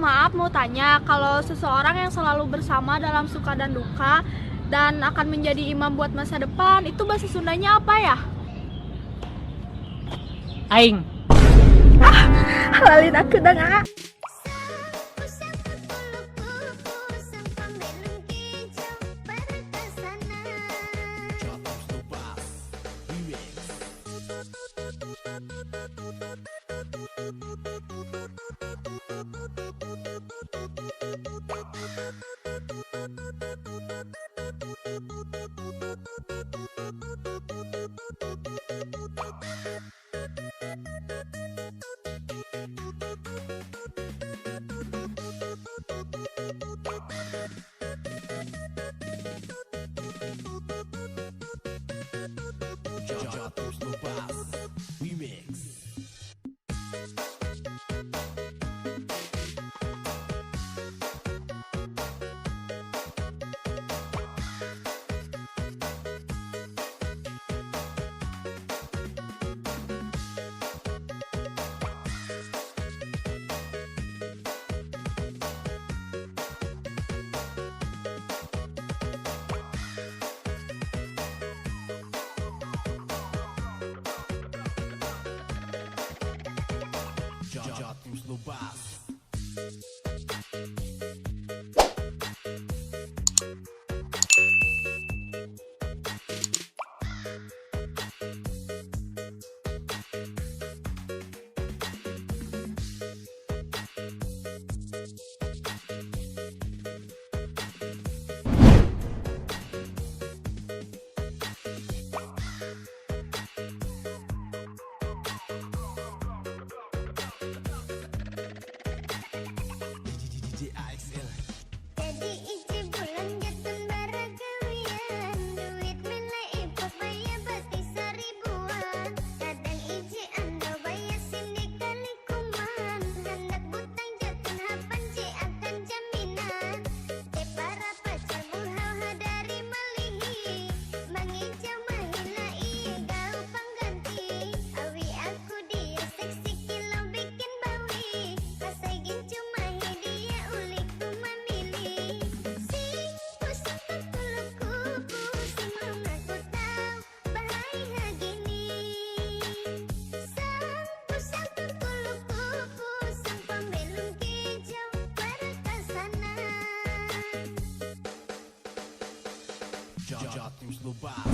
maaf mau tanya, kalau seseorang yang selalu bersama dalam suka dan duka dan akan menjadi imam buat masa depan, itu bahasa Sundanya apa ya? Aing. Halalin aku dah nggak? Jatuh Lepas Remix. Jatuh Lepas. DJ AXL. Jadi ije bulan jatun baragawian, duit meneh ipok baya bati seribuan. Kadang ije ando baya sindik kali kuman, hendak butang jatun hapan je akan jaminan. Je para pacar buhau hadari malihi, mangijau mahila iye gau pangganti. Awi aku dia seksi kilo bikin bawi, pasai gincu mahi dia ulik ku memilih. Sing pusing pakuluku, pusing belum aku tahu bahaya gini. Sang pusing pakuluku, pusing pembelum kijau perkasana. Jatuh Lepas.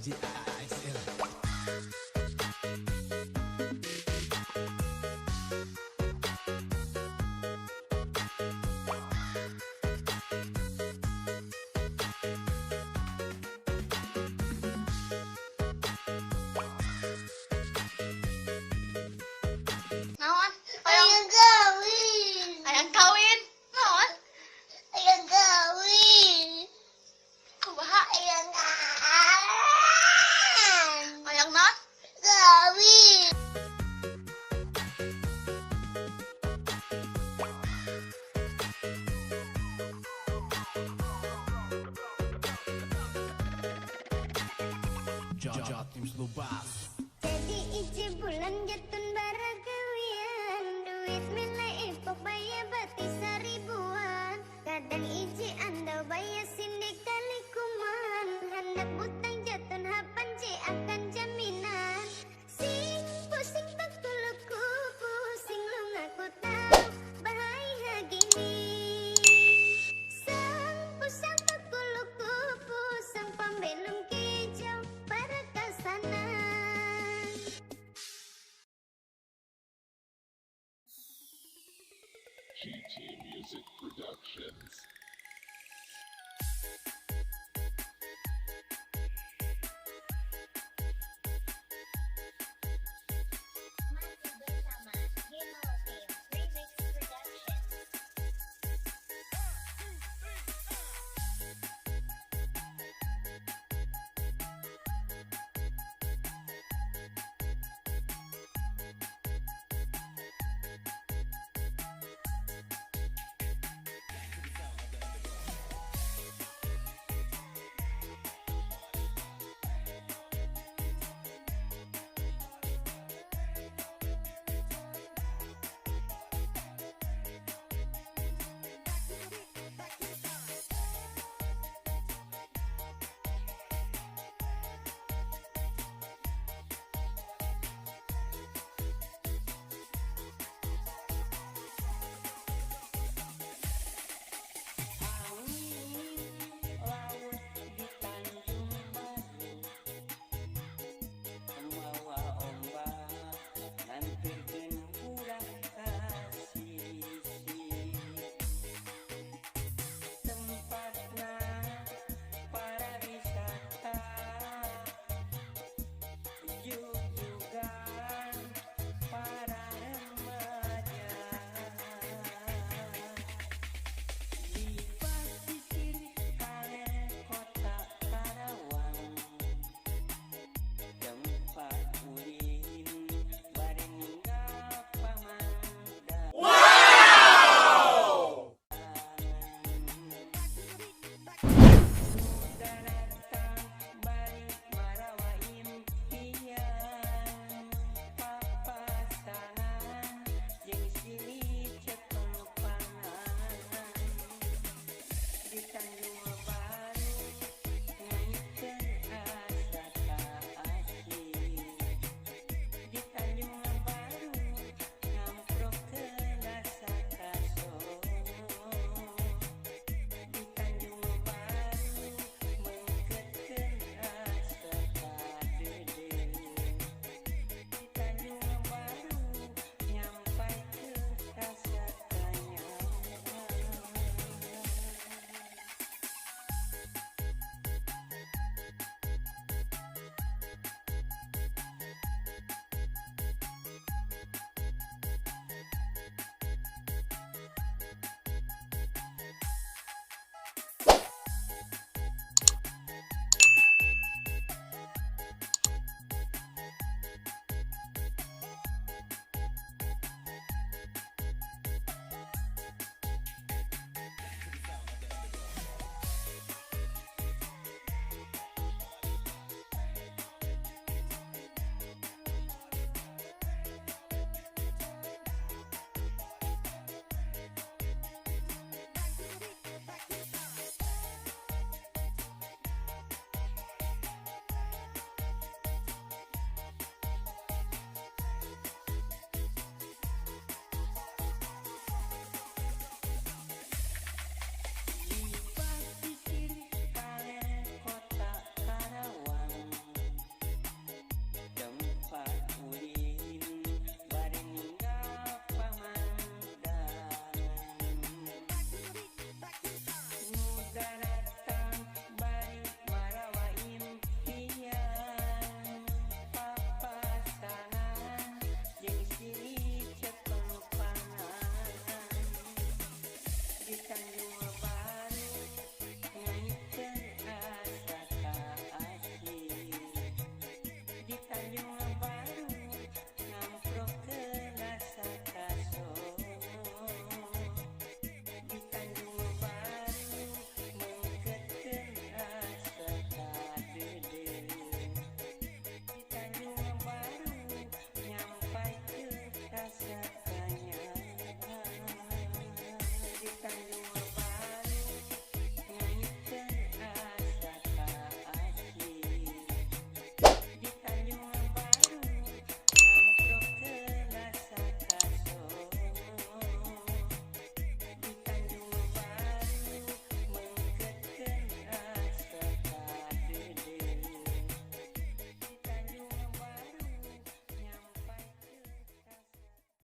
DJ AXL. Naon? Ayang kawin. Ayang kawin. Naon? Ayang kawin. Kumaha? Ayang kawin. Ayang naon? Kawin. Jatuh Lepas. Jadi ije bulan jatun baragawian, duit meneh ipok baya bati seribuan. Kadang ije andau baya sindik kali kuman, hendak butang jatun hapan je akan jaminan. Sing pusing pakuluku, pusing lu ngaku tahu bahaya gini. Sang pusing pakuluku, pusing pembelum kijau perkasana. GT Music Productions.